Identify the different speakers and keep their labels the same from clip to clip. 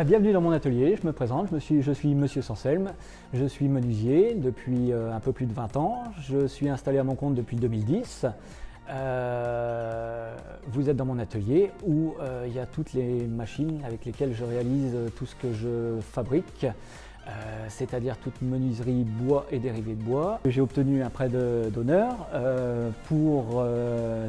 Speaker 1: Bienvenue dans mon atelier, je me présente, je suis Monsieur Sanselme, je suis menuisier depuis un peu plus de 20 ans, je suis installé à mon compte depuis 2010. Vous êtes dans mon atelier où il y a toutes les machines avec lesquelles je réalise tout ce que je fabrique, c'est-à-dire toute menuiserie bois et dérivés de bois. J'ai obtenu un prêt d'honneur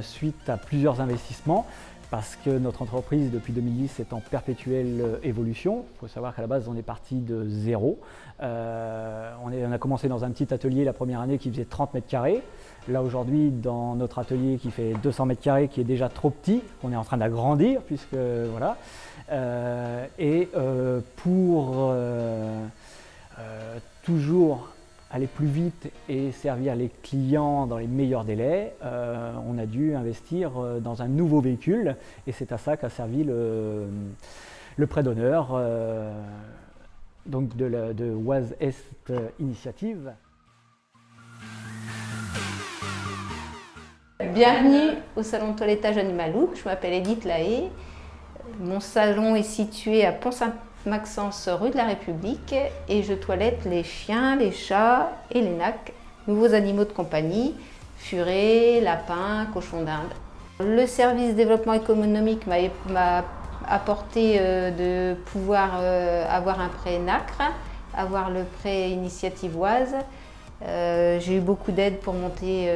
Speaker 1: suite à plusieurs investissements, parce que notre entreprise depuis 2010 est en perpétuelle évolution. Il faut savoir qu'à la base on est parti de zéro. On a commencé dans un petit atelier la première année qui faisait 30 mètres carrés. Là aujourd'hui dans notre atelier qui fait 200 mètres carrés, qui est déjà trop petit, on est en train d'agrandir puisque voilà. Pour toujours aller plus vite et servir les clients dans les meilleurs délais, on a dû investir dans un nouveau véhicule et c'est à ça qu'a servi le prêt d'honneur donc de Oise Est Initiative.
Speaker 2: Bienvenue au salon de toilettage Animalook, je m'appelle Edith Lahaye. Mon salon est situé à Pont-Sainte-Maxence, rue de la République, et je toilette les chiens, les chats et les nacs, nouveaux animaux de compagnie, furets, lapins, cochons d'Inde. Le service développement économique m'a apporté de pouvoir avoir un prêt NACRE, avoir le prêt Initiative Oise. J'ai eu beaucoup d'aide pour monter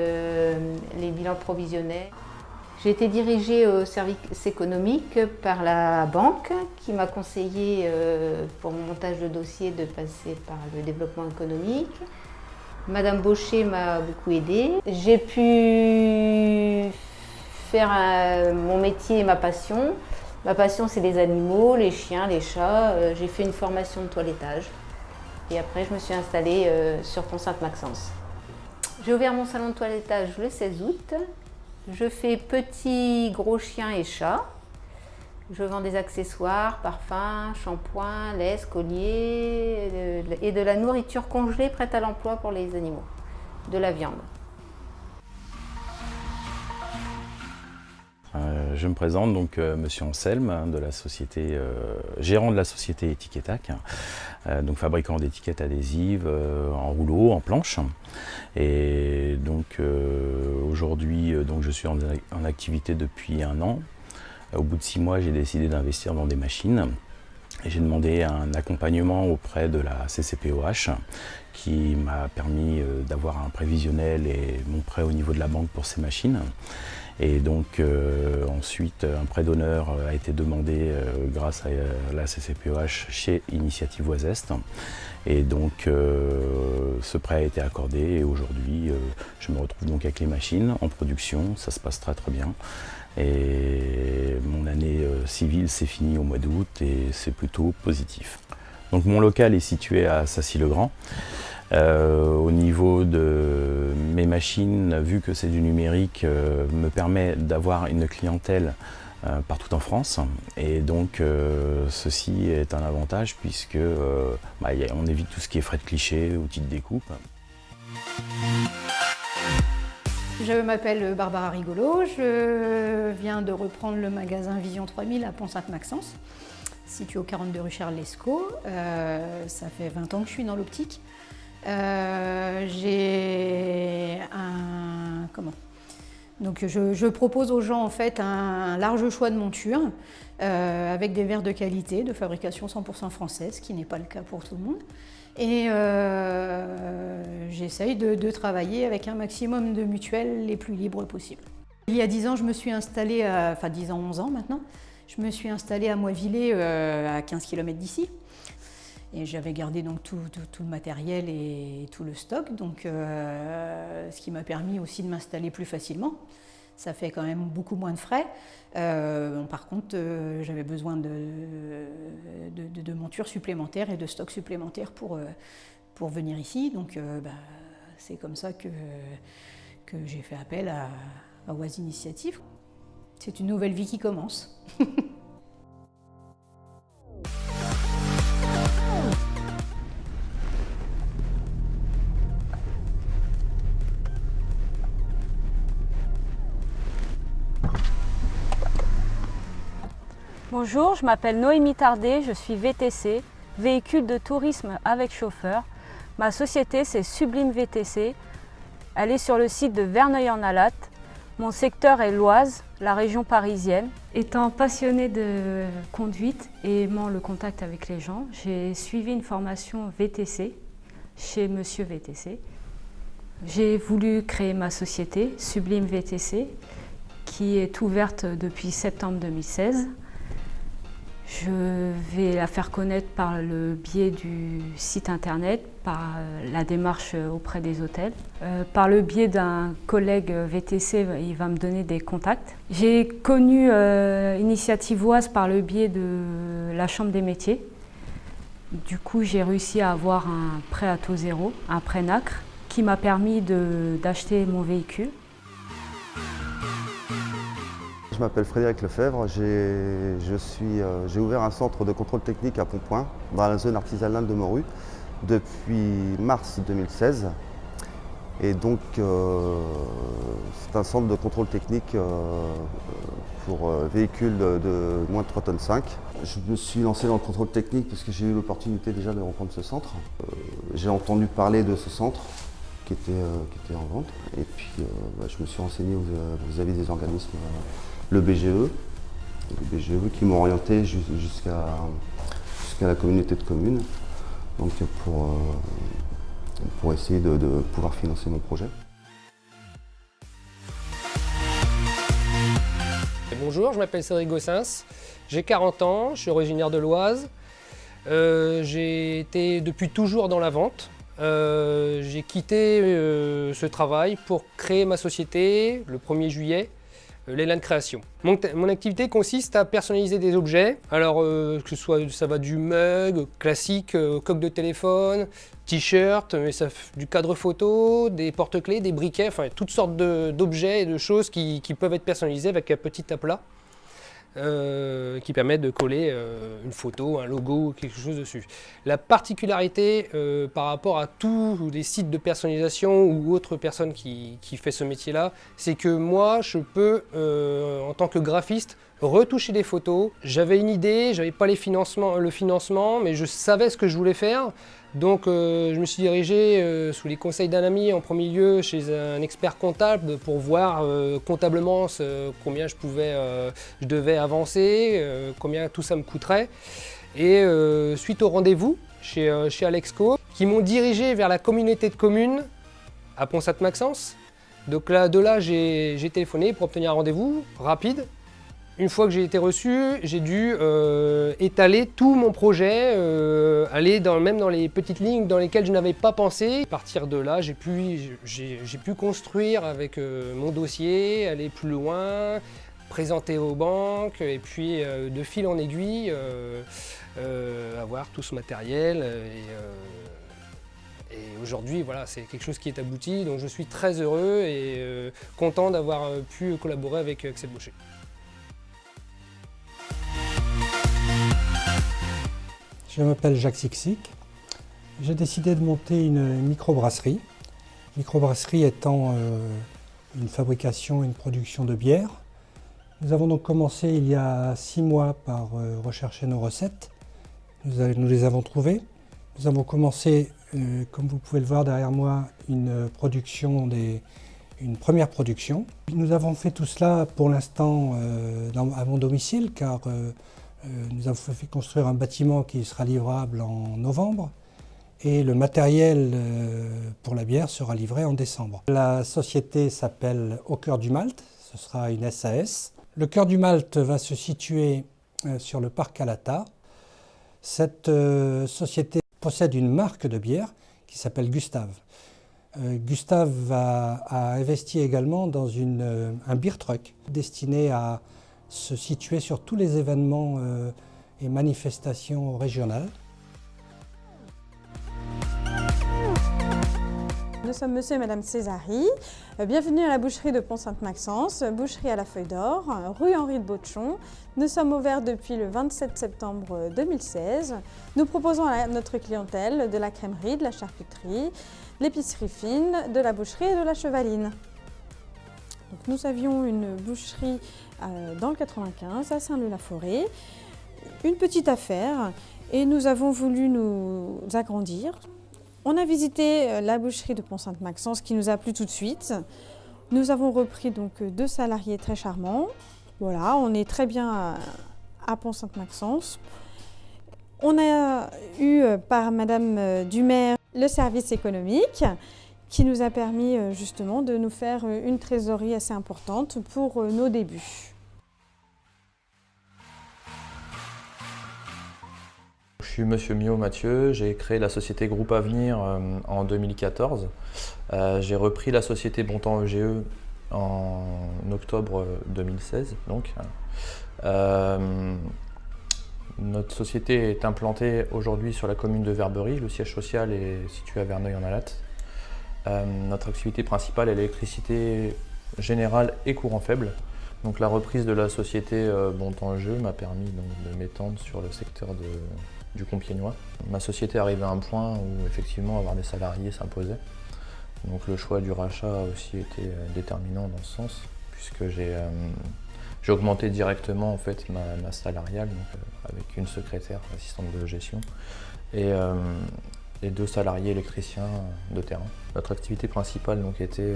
Speaker 2: les bilans provisionnels. J'ai été dirigée au service économique par la banque qui m'a conseillé pour mon montage de dossier de passer par le développement économique. Madame Baucher m'a beaucoup aidée. J'ai pu faire mon métier et ma passion. Ma passion, c'est les animaux, les chiens, les chats. J'ai fait une formation de toilettage. Et après, je me suis installée sur Pont-Sainte-Maxence. J'ai ouvert mon salon de toilettage le 16 août. Je fais petits, gros chiens et chats. Je vends des accessoires, parfums, shampoings, laisse, colliers et de la nourriture congelée prête à l'emploi pour les animaux, de la viande.
Speaker 3: Je me présente donc Monsieur Anselme, de la société, gérant de la société Etiquetac, donc fabricant d'étiquettes adhésives en rouleau, en planche. Et donc aujourd'hui je suis en activité depuis 1 an. Au bout de 6 mois, j'ai décidé d'investir dans des machines et j'ai demandé un accompagnement auprès de la CCPOH qui m'a permis d'avoir un prévisionnel et mon prêt au niveau de la banque pour ces machines. Et donc ensuite, un prêt d'honneur a été demandé grâce à la CCPOH chez Initiative Oise Est. Et donc ce prêt a été accordé et aujourd'hui, je me retrouve donc avec les machines en production. Ça se passe très très bien. Et mon année civile s'est finie au mois d'août et c'est plutôt positif. Donc mon local est situé à Sacy-le-Grand. Au niveau de mes machines, vu que c'est du numérique, me permet d'avoir une clientèle partout en France. Et donc ceci est un avantage puisque on évite tout ce qui est frais de cliché, outils de découpe.
Speaker 4: Je m'appelle Barbara Rigolo, je viens de reprendre le magasin Vision 3000 à Pont-Sainte-Maxence, situé au 42 rue Charles Lescaut. Ça fait 20 ans que je suis dans l'optique. Donc je propose aux gens en fait un large choix de montures avec des verres de qualité, de fabrication 100% française, ce qui n'est pas le cas pour tout le monde. Et j'essaye de travailler avec un maximum de mutuelles les plus libres possible. Il y a 10 ans, je me suis installée, 10 ans, 11 ans maintenant, je me suis installée à Moivillé à 15 km d'ici. Et j'avais gardé donc tout le matériel et tout le stock, donc ce qui m'a permis aussi de m'installer plus facilement. Ça fait quand même beaucoup moins de frais. Par contre, j'avais besoin de montures supplémentaires et de stocks supplémentaires pour venir ici. Donc c'est comme ça que j'ai fait appel à Oise Initiative. C'est une nouvelle vie qui commence.
Speaker 5: Bonjour, je m'appelle Noémie Tardet, je suis VTC, véhicule de tourisme avec chauffeur. Ma société c'est Sublime VTC, elle est sur le site de Verneuil-en-Alatte. Mon secteur est l'Oise, la région parisienne. Étant passionnée de conduite et aimant le contact avec les gens, j'ai suivi une formation VTC chez Monsieur VTC. J'ai voulu créer ma société, Sublime VTC, qui est ouverte depuis septembre 2016. Je vais la faire connaître par le biais du site internet, par la démarche auprès des hôtels. Par le biais d'un collègue VTC, il va me donner des contacts. J'ai connu Initiative Oise par le biais de la Chambre des métiers. Du coup, j'ai réussi à avoir un prêt à taux zéro, un prêt NACRE, qui m'a permis d'acheter mon véhicule.
Speaker 6: Je m'appelle Frédéric Lefebvre, j'ai ouvert un centre de contrôle technique à Pontpoint, dans la zone artisanale de Moru, depuis mars 2016. Et donc, c'est un centre de contrôle technique pour véhicules de moins de 3,5 tonnes. Je me suis lancé dans le contrôle technique parce que j'ai eu l'opportunité déjà de reprendre ce centre. J'ai entendu parler de ce centre qui était en vente. Et puis, je me suis renseigné vis-à-vis des organismes. Le BGE qui m'ont orienté jusqu'à la communauté de communes, donc pour essayer de pouvoir financer mon projet.
Speaker 7: Bonjour, je m'appelle Cédric Gossens, j'ai 40 ans, je suis originaire de l'Oise. J'ai été depuis toujours dans la vente. J'ai quitté ce travail pour créer ma société le 1er juillet. L'élan création. Mon activité consiste à personnaliser des objets, alors que ce soit ça va du mug classique, coque de téléphone, t-shirt, mais du cadre photo, des porte-clés, des briquets, enfin toutes sortes d'objets et de choses qui peuvent être personnalisés avec un petit aplat qui permet de coller une photo, un logo, quelque chose dessus. La particularité par rapport à tous les sites de personnalisation ou autres personnes qui font ce métier-là, c'est que moi, je peux, en tant que graphiste, retoucher des photos. J'avais une idée, j'avais pas le financement, mais je savais ce que je voulais faire. Donc je me suis dirigé sous les conseils d'un ami en premier lieu chez un expert comptable pour voir comptablement combien je devais avancer, combien tout ça me coûterait. Et suite au rendez-vous chez Alexco, qui m'ont dirigé vers la communauté de communes à Pont-Sainte-Maxence. Donc de là, j'ai téléphoné pour obtenir un rendez-vous rapide. Une fois que j'ai été reçu, j'ai dû étaler tout mon projet, aller même dans les petites lignes dans lesquelles je n'avais pas pensé. À partir de là, j'ai pu construire avec mon dossier, aller plus loin, présenter aux banques et puis de fil en aiguille, avoir tout ce matériel. Et aujourd'hui, voilà, c'est quelque chose qui est abouti, donc je suis très heureux et content d'avoir pu collaborer avec Axel Baucher.
Speaker 8: Je m'appelle Jacques Sixic. J'ai décidé de monter une microbrasserie. Microbrasserie étant une fabrication, une production de bière. Nous avons donc commencé il y a 6 mois par rechercher nos recettes. Nous les avons trouvées. Nous avons commencé, comme vous pouvez le voir derrière moi, une première production. Nous avons fait tout cela pour l'instant à mon domicile car nous avons fait construire un bâtiment qui sera livrable en novembre et le matériel pour la bière sera livré en décembre. La société s'appelle Au Cœur du Malte, ce sera une SAS. Le Cœur du Malte va se situer sur le parc Alata. Cette société possède une marque de bière qui s'appelle Gustave. Gustave a investi également dans un beer truck destiné à se situer sur tous les événements et manifestations régionales.
Speaker 9: Nous sommes monsieur et madame Césari. Bienvenue à la boucherie de Pont-Sainte-Maxence, boucherie à la Feuille d'Or, rue Henri de Bottechon. Nous sommes ouverts depuis le 27 septembre 2016. Nous proposons à notre clientèle de la crèmerie, de la charcuterie, l'épicerie fine, de la boucherie et de la chevaline. Donc, nous avions une boucherie dans le 95, à Saint-Leu-la-Forêt, une petite affaire, et nous avons voulu nous agrandir. On a visité la boucherie de Pont-Sainte-Maxence qui nous a plu tout de suite. Nous avons repris donc 2 salariés très charmants. Voilà, on est très bien à Pont-Sainte-Maxence. On a eu par Madame Dumaire le service économique qui nous a permis justement de nous faire une trésorerie assez importante pour nos débuts.
Speaker 10: Je suis Monsieur Mio Mathieu, j'ai créé la société Groupe Avenir en 2014. J'ai repris la société Bontemps EGE en octobre 2016. Donc. Notre société est implantée aujourd'hui sur la commune de Verberie. Le siège social est situé à Verneuil-en-Alatte. Notre activité principale est l'électricité générale et courant faible. Donc la reprise de la société Bontemps EGE m'a permis donc, de m'étendre sur le secteur du Compiègnois. Ma société arrivait à un point où effectivement avoir des salariés s'imposait. Donc le choix du rachat a aussi été déterminant dans ce sens, puisque j'ai augmenté directement en fait, ma salariale, donc, avec une secrétaire, assistante de gestion, et 2 salariés électriciens de terrain. Notre activité principale donc, était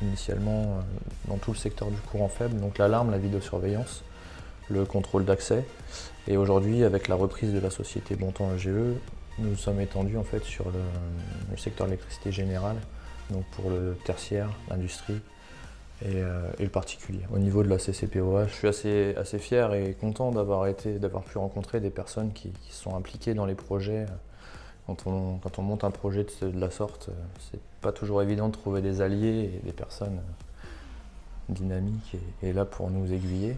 Speaker 10: initialement dans tout le secteur du courant faible, donc l'alarme, la vidéosurveillance, le contrôle d'accès. Et aujourd'hui, avec la reprise de la société Bontemps EGE, nous sommes étendus en fait, sur le secteur de l'électricité générale, donc pour le tertiaire, l'industrie et le particulier. Au niveau de la CCPOH, je suis assez fier et content d'avoir pu rencontrer des personnes qui sont impliquées dans les projets. Quand on monte un projet de la sorte, c'est pas toujours évident de trouver des alliés et des personnes dynamiques et là pour nous aiguiller.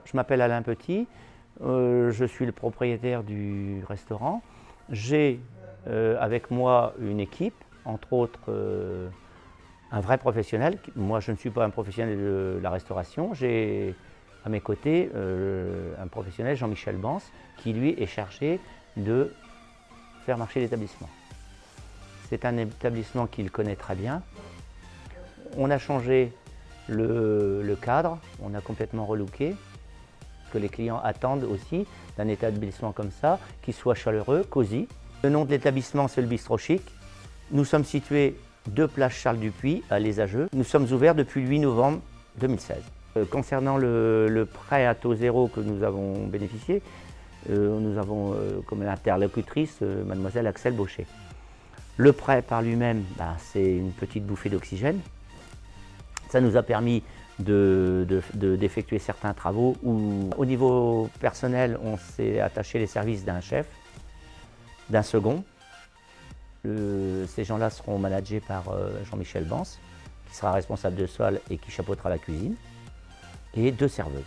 Speaker 11: Je m'appelle Alain Petit, je suis le propriétaire du restaurant. J'ai avec moi une équipe, entre autres un vrai professionnel. Moi je ne suis pas un professionnel de la restauration. J'ai à mes côtés un professionnel, Jean-Michel Bans, qui lui est chargé de faire marcher l'établissement. C'est un établissement qu'il connaît très bien. On a changé le cadre, on a complètement relooké. Que les clients attendent aussi d'un établissement comme ça, qui soit chaleureux, cosy. Le nom de l'établissement, c'est le Bistrot Chic. Nous sommes situés 2 place Charles Dupuis à Les Ageux. Nous sommes ouverts depuis le 8 novembre 2016. Concernant le prêt à taux zéro que nous avons bénéficié, nous avons comme interlocutrice mademoiselle Axel Baucher. Le prêt par lui-même, c'est une petite bouffée d'oxygène. Ça nous a permis d'effectuer certains travaux où, au niveau personnel, on s'est attaché les services d'un chef, d'un second. Ces gens-là seront managés par Jean-Michel Bans, qui sera responsable de sol et qui chapeautera la cuisine, et 2 serveuses.